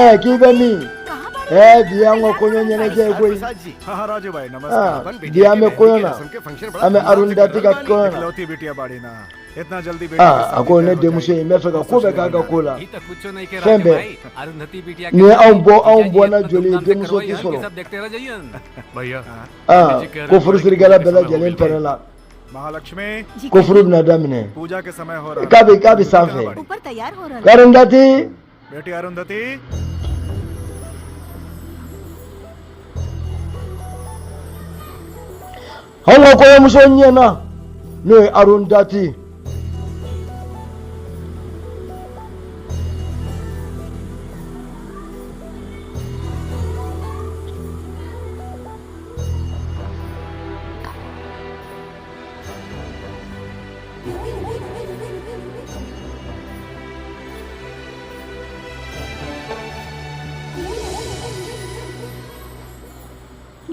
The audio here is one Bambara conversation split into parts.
Kibani. Dia ngo konyo nyene je koi. हाँ राजू भाई नमस्कार। Dia me koyo na. Ame Arundhati ka koyo na. लौती बिटिया बाड़ी ना इतना जल्दी बेटी ako ne de muso me fe ka ko be ka kola. ये तो कुछ नहीं कह Fembe. रहा भाई अरुंधति बिटिया Ni au bo na joli de muso ki solo. सब देखते रह जाइए भैया Ko furu sirgala bela jalen perela. Mahalakshmi Ko furu na damine. पूजा के समय हो रहा Kabi safe. ऊपर तैयार हो रहा है। Arundhati. बेटी Arundhati Hongo koyo muso nyena. No Arundhati.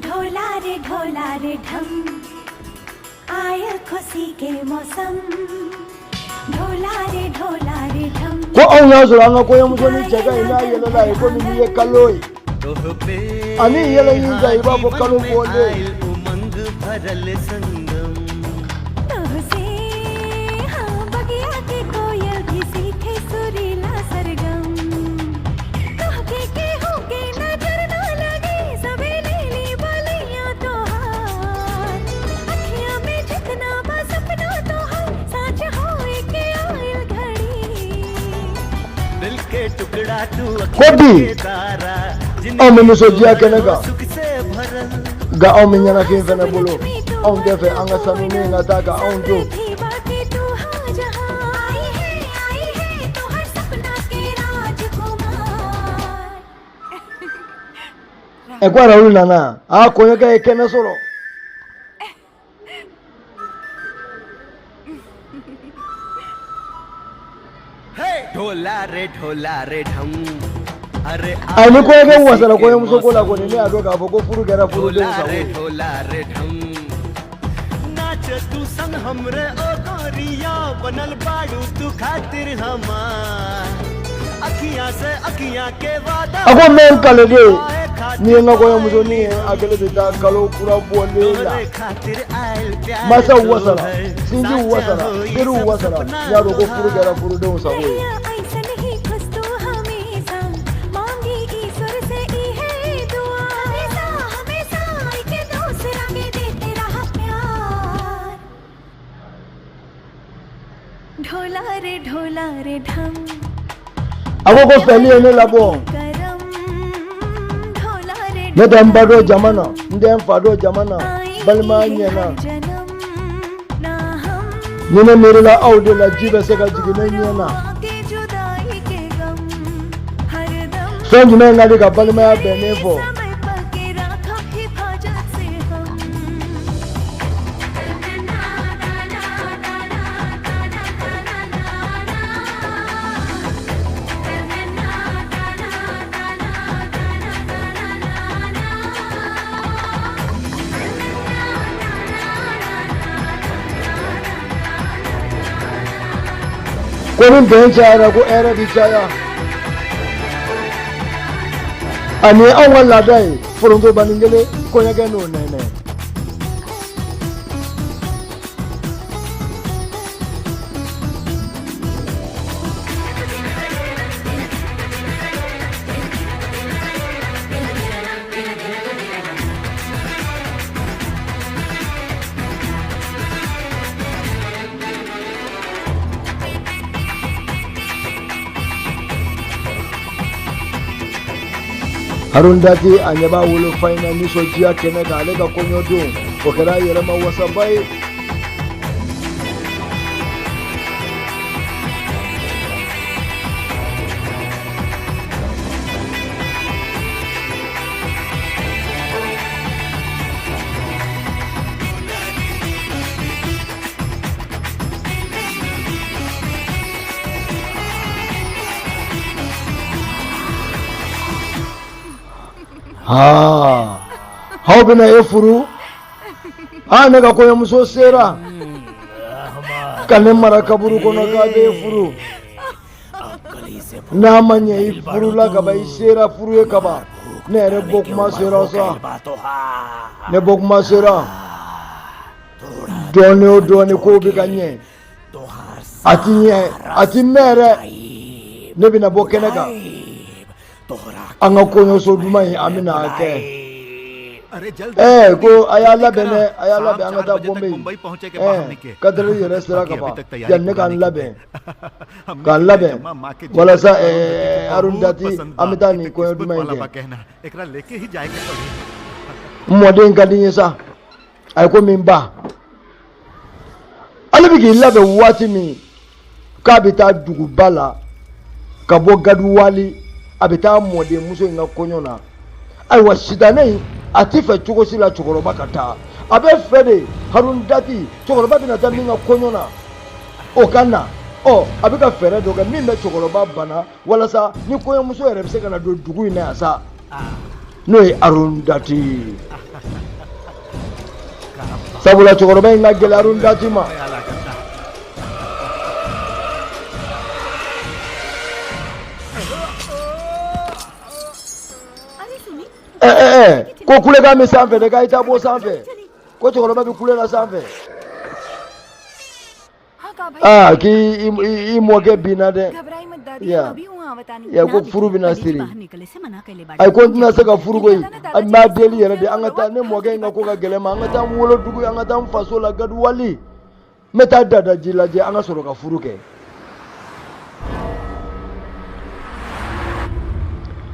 ढोला रे ढम आया खुशी के मौसम ढोला रे ढम Ko an ya zura nga koyo muso ni jaga ina yela la ko ni ye kaloi. Ani yela ni zai ba ko kalo bole. उमंग भरल संगम से हाँ बगिया के कोयल भी सीखे सुरीला सरगम कह के होके नजर ना लगे सबे लीली बलियां तो हार अखियां में जितना बस अपना तो हार साँच होए के आयल घड़ी दिल के टुकड़ा तू Kobi. तारा Au me muso dia kenaga. सुख से भरल Ga au me nyana kin fena bolo. Au defe anga sanu ni nga taga au do. थी बाकी तू हाँ जहाँ आई है तो हर सपना के राजकुमार E kwa raulu nana. Koyo ka ekena solo. ढोला रे ढम अरे Ani koyo ka wasala koyo muso kola ko ni ado ka ko furu gara furu de ढोला रे ढम नाच तू संग हमरे ओ गोरिया बनल बाड़ू तू खातिर हमार अखियां से अखियां के वादा Ako men kale de. Ni nga koyo muso ni akele de ta kalo pura bole la. तोरे खातिर आयल प्यार Masa wasala. Sinji wasala. Peru wasala. Ya ro ko furu gara furu de usa ko. ऐसा नहीं खुश तू हमेशा मांगी ईश्वर से ही है दुआ हमेशा के दूसरा के देते रहा प्यार ढोला रे ढम Ako ko peli ene labo. करम ढोला रे Ne dan bado jamana. Ndem fado jamana. Balma nyana. जन्म ना हम Ni ne mere la au de la jibe se ka jigine nyana. के जुदाई के गम हरदम Sonji me ngadi ka balma ya benefo. समय पके रखा हिफाजत से हम Ko min ben chaya ko era di chaya. Ani an wala dai furungo baningele ko ya ga no nene. Arundhati anyaba wolo faina ni so jia kene ga le ga konyo do o kera yere ma wasa bai How bina e furu ne ga koyo muso sera kane mara kaburu kono ka be furu n'a ma ɲɛ i furula ka ban i sera furu ye ka ban ne yɛrɛ bɔkuma sera sa ne bɔkuma sera dɔɔni o dɔɔni kow bɛ ka ɲɛ a ti ɲɛ a ti mɛn yɛrɛ ne bɛna bɔ kɛnɛ kan an ka kɔɲɔso duman in an bɛna a kɛ ko a y'a labɛn dɛ a y'a labɛn an ka taa bɔnbɛ yen kadiri yɛrɛ sera ka ban yanni ne k'an labɛn walasa Aruna Dati an bɛ taa nin kɔɲɔ duman in kɛ n mɔden ka di n ye sa a ye ko min ba ale bɛ k'i labɛn waati min k'a bɛ taa duguba la ka bɔ Gaduwali a bɛ taa mɔden muso in ka kɔɲɔ na ayiwa sitanɛ in a ti fɛ cogo si la cɛkɔrɔba ka taa a bɛ fɛ de Aruna Dati cɛkɔrɔba bɛna taa min ka kɔɲɔ na o ka na a bɛ ka fɛɛrɛ dɔ kɛ min bɛ cɛkɔrɔba bana walasa ni kɔɲɔmuso yɛrɛ bɛ se ka na don dugu in na yan sa n'o ye Aruna Dati sabula cɛkɔrɔba in ka gɛlɛn Aruna Dati ma ko kulekan bɛ sanfɛ dɛ k'a ta bɔ sanfɛ ko cɛkɔrɔba bɛ kulela sanfɛ k'i mɔkɛ binna dɛ ko furu bɛna siri ayi ko n tɛna se ka furu koyi a m'a deli yɛrɛ de an ka taa ne mɔkɛ in ka ko ka gɛlɛn ma an ka taa n wolodugu an ka taa n faso la Gaduwali n bɛ taa dadaji lajɛ an ka sɔrɔ ka furu kɛ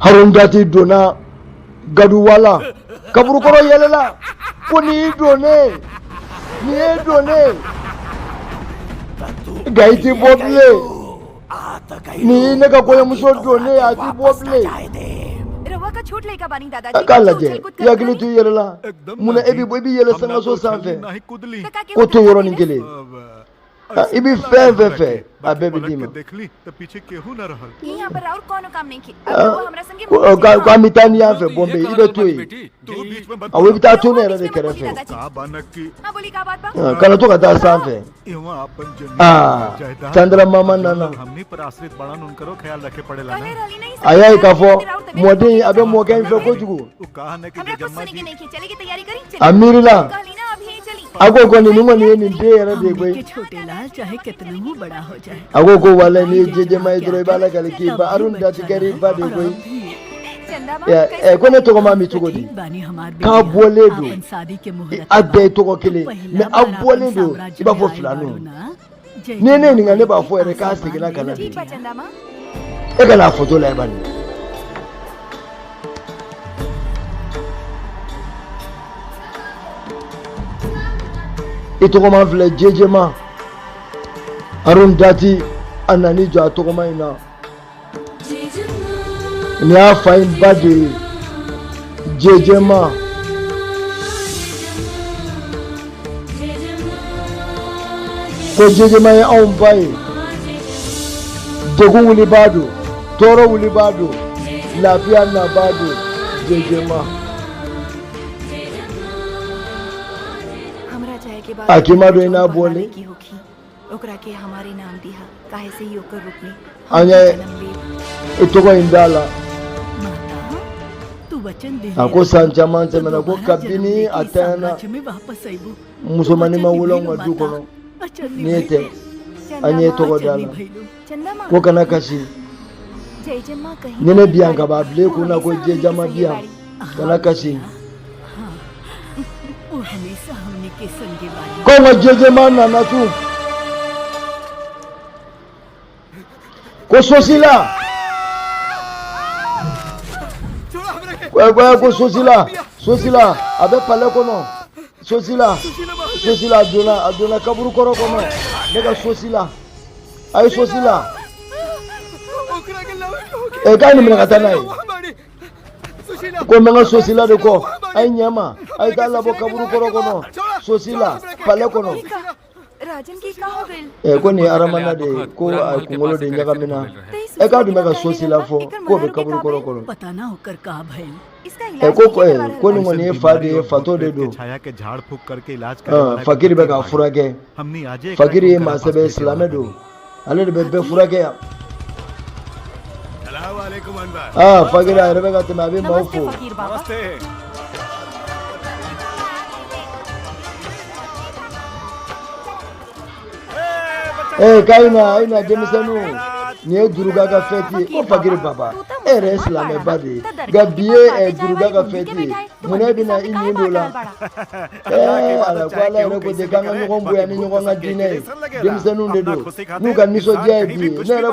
Aruna Dati donna Gaduwala kaburukɔrɔ yɛlɛla ko nin y'i donnen nka i ti bɔ bilen nin y'i ne ka kɔɲɔmuso donnen a ti bɔ bilen k'a lajɛ i hakili to i yɛrɛ la munna i bɛ yɛlɛ sangaso sanfɛ ko to yɔrɔnin kelen i bɛ fɛn fɛn fɛ a bɛɛ bɛ d'i ma k'an bɛ taa n'i y'a fɛ bɔnbɛ i bɛ to yen awɔ i bɛ taa to ne yɛrɛ de kɛrɛfɛ kana to ka taa sanfɛ Chandra mama nana a y'a ye k'a fɔ mɔden a bɛ mɔkɛ in fɛ kojugu a miirila a ko kɔni nin kɔni ye nin den yɛrɛ de ye koyi a ko wala ni jɛjɛma ye dɔrɔn i b'a lakale k'i ba Aruna Dati kɛra i ba de ye koyi ko ne tɔgɔ ma min cogo di k'a bɔlen don a bɛɛ ye tɔgɔ kelen mɛ a bɔlen don i b'a fɔ filaninw ni ne ɲininka ne b'a fɔ yɛrɛ k'a seginna ka na bi e ka n'a foto lajɛ bani i tɔgɔma filɛ jɛjɛma Aruna Dati a nani jɔ a tɔgɔma in na nin y'a fa in ba de ye jɛjɛma ko jɛjɛma ye anw ba ye degun wulibaa don tɔɔrɔ wulibaa don lafiya nabaa don jɛjɛma a k'i ma dɔn i n'a bɔlen an ye i tɔgɔ in da la a ko san caman tɛmɛna ko kabini a tanyana musomanin ma wolo anw ka du kɔnɔ ni e tɛ an ye tɔgɔ da la ko kana kasi ni ne bi yan ka ban a bila i kun na ko jɛjɛma bi yan kana kasi ko n ka jɛjɛma nana tun ko Sosila ko Sosila a bɛ palais kɔnɔ Sosila a donna kaburu kɔrɔ kɔnɔ ne ka Sosila a ye Sosila k'a ni minɛ ka taa n'a ye ko n bɛ n ka Sosila de kɔ a ye ɲɛ ma a ye taa labɔ kaburu kɔrɔ kɔnɔ Sosila palais kɔnɔ ko nin ye Aramana de ye ko a kunkolo de ɲagamina k'a dun bɛ ka Sosila fɔ k'o bɛ kaburu kɔrɔ kɔnɔ ko nin kɔni ye fa de ye fatɔ de don fakiri bɛ k'a furakɛ fakiri ye maa sɛbɛ silamɛ don ale de bɛ bɛɛ furakɛ yan fakir a yɛrɛ bɛ ka tɛmɛ a bɛ maaw नमस्ते fo फकीर बाबा नमस्ते k'a ina denmisɛnninw nin ye Duruga ka fête ye ko fakiri baba e yɛrɛ ye silamɛba de ye nka bi ye Duruga ka fête ye mun e bɛna i nin don la ala ko ala yɛrɛ ko ten k'an ka ɲɔgɔn bonya ni ɲɔgɔn ka diinɛ ye denmisɛnninw de don n'u ka nisɔndiya ye bi ye ne yɛrɛ